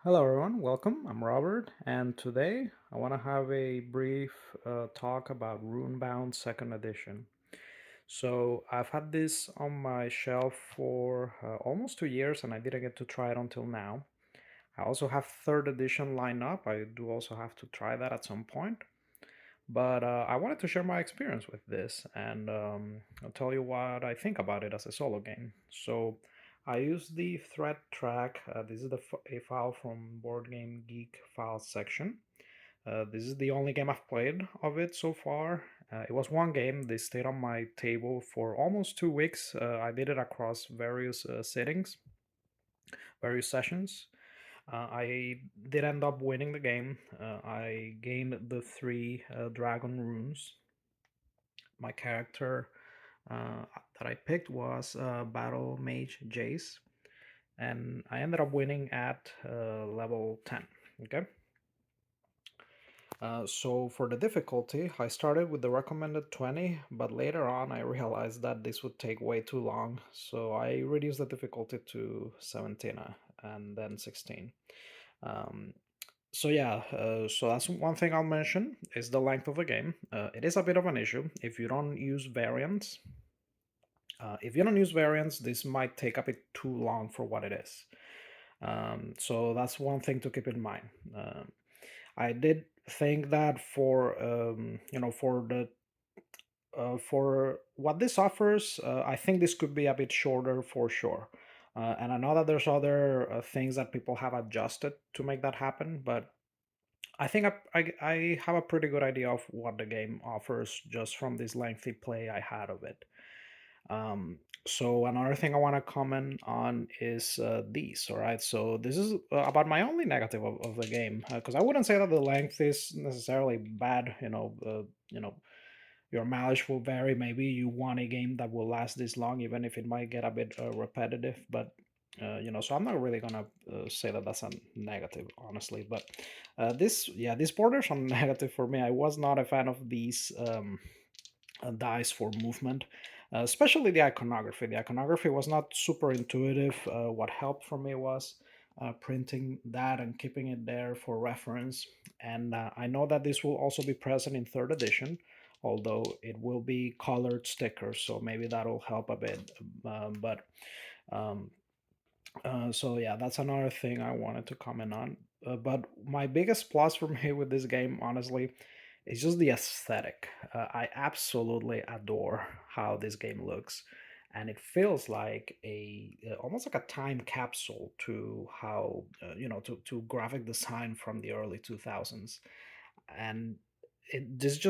Hello, everyone. Welcome. I'm Robert, and today I want to have a brief talk about Runebound Second Edition. So, I've had this on my shelf for almost 2 years, and I didn't get to try it until now. I also have third edition lined up. I do also have to try that at some point. But I wanted to share my experience with this, and I'll tell you what I think about it as a solo game. So, I use the thread track. This is a file from Board Game Geek files section. This is the only game I've played of it so far. It was one game. They stayed on my table for almost 2 weeks. I did it across various settings, various sessions. I did end up winning the game. I gained the three dragon runes. My character uh, that I picked was Battle Mage Jace, and I ended up winning at level 10. Okay. So for the difficulty, I started with the recommended 20, but later on I realized that this would take way too long, so I reduced the difficulty to 17 and then 16. Um, so yeah, so that's one thing I'll mention is the length of the game. It is a bit of an issue if you don't use variants. If you don't use variants, this might take a bit too long for what it is. So that's one thing to keep in mind. I did think that for for what this offers, I think this could be a bit shorter for sure. And I know that there's other things that people have adjusted to make that happen, but I think I have a pretty good idea of what the game offers just from this lengthy play I had of it. Um, so another thing I want to comment on is these. All right, so this is about my only negative of the game because I wouldn't say that the length is necessarily bad. Your mileage will vary. Maybe you want a game that will last this long, even if it might get a bit repetitive. But so I'm not really gonna say that that's a negative, honestly. But this borders on negative for me. I was not a fan of these. Dice for movement, especially the iconography. The iconography was not super intuitive. What helped for me was printing that and keeping it there for reference. And I know that this will also be present in third edition, although it will be colored stickers, so maybe that'll help a bit. But um, so yeah, that's another thing I wanted to comment on. But my biggest plus for me with this game, honestly, is just the aesthetic. I absolutely adore how this game looks, and it feels like a almost like a time capsule to how to graphic design from the early 2000s, and this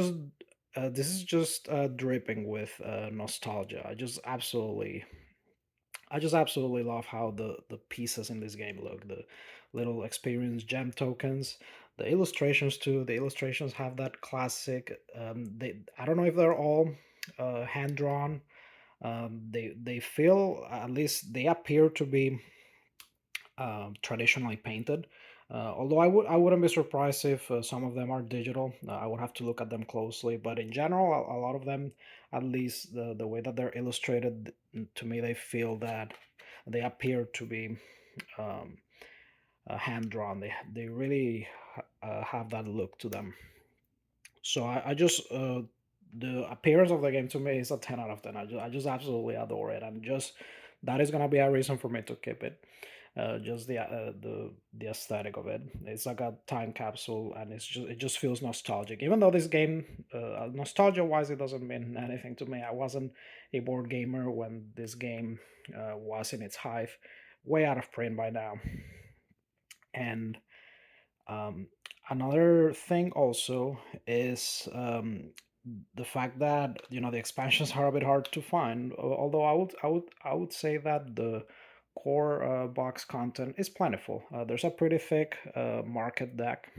is just dripping with nostalgia. I just absolutely love how the pieces in this game look. The little experience gem tokens, the illustrations too. The illustrations have that classic. They I don't know if they're all hand drawn. They feel, at least they appear to be traditionally painted. Although I wouldn't be surprised if some of them are digital. I would have to look at them closely. But in general, a lot of them, at least the way that they're illustrated, to me, they feel that they appear to be um, hand drawn. They really have that look to them. So I just the appearance of the game to me is a 10 out of 10. I just absolutely adore it, and just that is gonna be a reason for me to keep it. Just the aesthetic of it. It's like a time capsule, and it just feels nostalgic. Even though this game, nostalgia wise, it doesn't mean anything to me. I wasn't a board gamer when this game was in its height, way out of print by now. And um, another thing also is the fact that the expansions are a bit hard to find. Although I would say that the core box content is plentiful. There's a pretty thick market deck,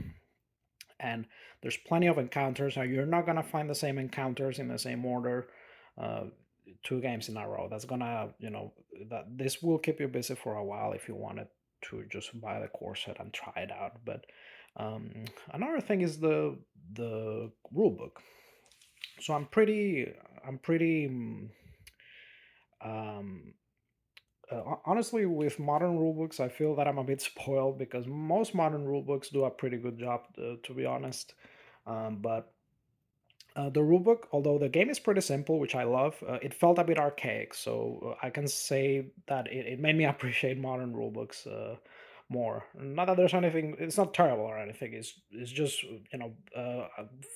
and there's plenty of encounters. Now you're not gonna find the same encounters in the same order. Uh, Two games in a row. That's gonna, that this will keep you busy for a while if you wanted to just buy the core set and try it out. But um, another thing is the rule book. So I'm pretty um, Honestly, with modern rulebooks, I feel that I'm a bit spoiled because most modern rulebooks do a pretty good job, to be honest. But the rulebook, although the game is pretty simple, which I love, it felt a bit archaic. So I can say that it made me appreciate modern rulebooks more. Not that there's anything; it's not terrible or anything. It's just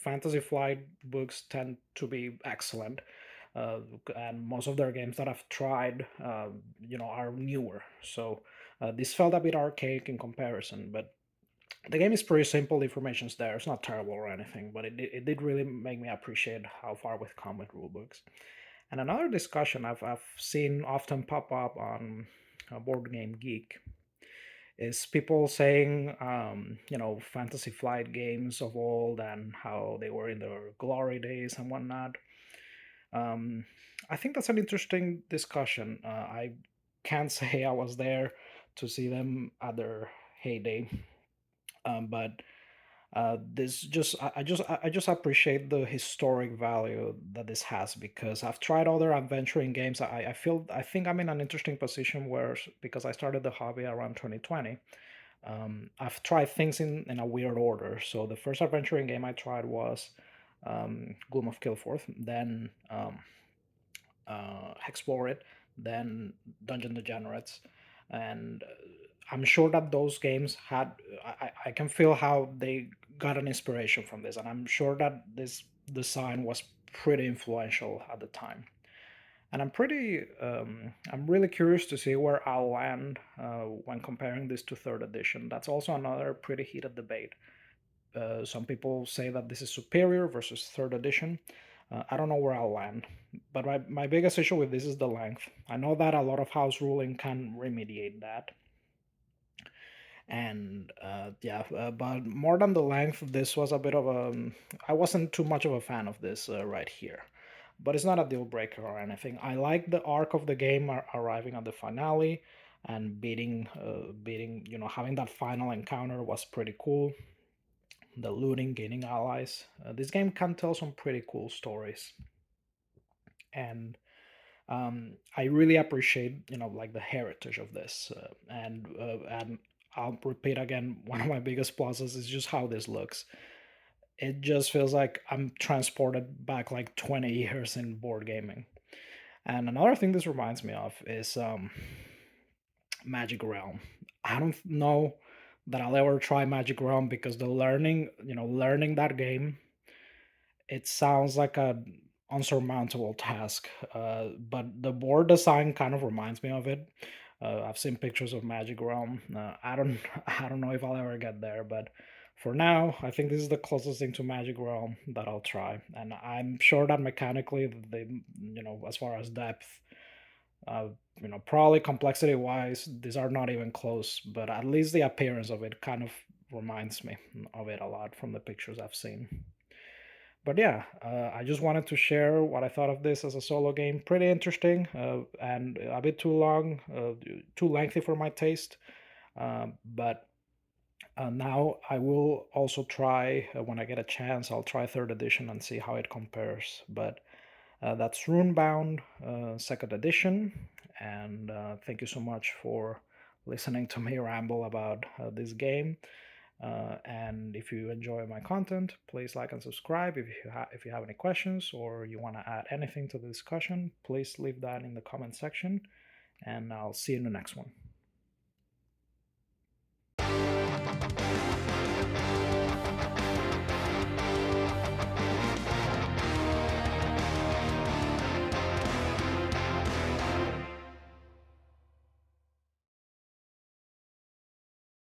Fantasy Flight books tend to be excellent, uh, and most of their games that I've tried, are newer. So this felt a bit archaic in comparison, but the game is pretty simple. The information's there. It's not terrible or anything, but it did really make me appreciate how far we've come with rulebooks. And another discussion I've seen often pop up on Board Game Geek is people saying, Fantasy Flight games of old and how they were in their glory days and whatnot. Um, I think that's an interesting discussion. I can't say I was there to see them at their heyday, but this just I just appreciate the historic value that this has because I've tried other adventuring games. I think I'm in an interesting position where because I started the hobby around 2020. I've tried things in a weird order. So the first adventuring game I tried was Gloom of Kilforth, then Explore It, then Dungeon Degenerates, and I'm sure that those games had. I can feel how they got an inspiration from this, and I'm sure that this design was pretty influential at the time. And I'm really curious to see where I'll land when comparing this to third edition. That's also another pretty heated debate. Some people say that this is superior versus third edition. I don't know where I'll land, but my biggest issue with this is the length. I know that a lot of house ruling can remediate that, and but more than the length, this was a bit of a. I wasn't too much of a fan of this right here, but it's not a deal breaker or anything. I like the arc of the game arriving at the finale and beating, having that final encounter was pretty cool. The looting, gaining allies. This game can tell some pretty cool stories, and I really appreciate like the heritage of this. And I'll repeat again, one of my biggest pluses is just how this looks. It just feels like I'm transported back like 20 years in board gaming. And another thing this reminds me of is Magic Realm. I don't know that I'll ever try Magic Realm because learning that game, it sounds like a unsurmountable task. But the board design kind of reminds me of it. I've seen pictures of Magic Realm. I don't I don't know if I'll ever get there, but for now, I think this is the closest thing to Magic Realm that I'll try. And I'm sure that mechanically, as far as depth, uh, probably complexity wise, these are not even close. But at least the appearance of it kind of reminds me of it a lot from the pictures I've seen. But yeah, I just wanted to share what I thought of this as a solo game. Pretty interesting and a bit too long, too lengthy for my taste. But now I will also try, when I get a chance, I'll try third edition and see how it compares. But that's Runebound, second edition. And thank you so much for listening to me ramble about this game. And if you enjoy my content, please like and subscribe. If you have any questions or you want to add anything to the discussion, please leave that in the comment section. And I'll see you in the next one.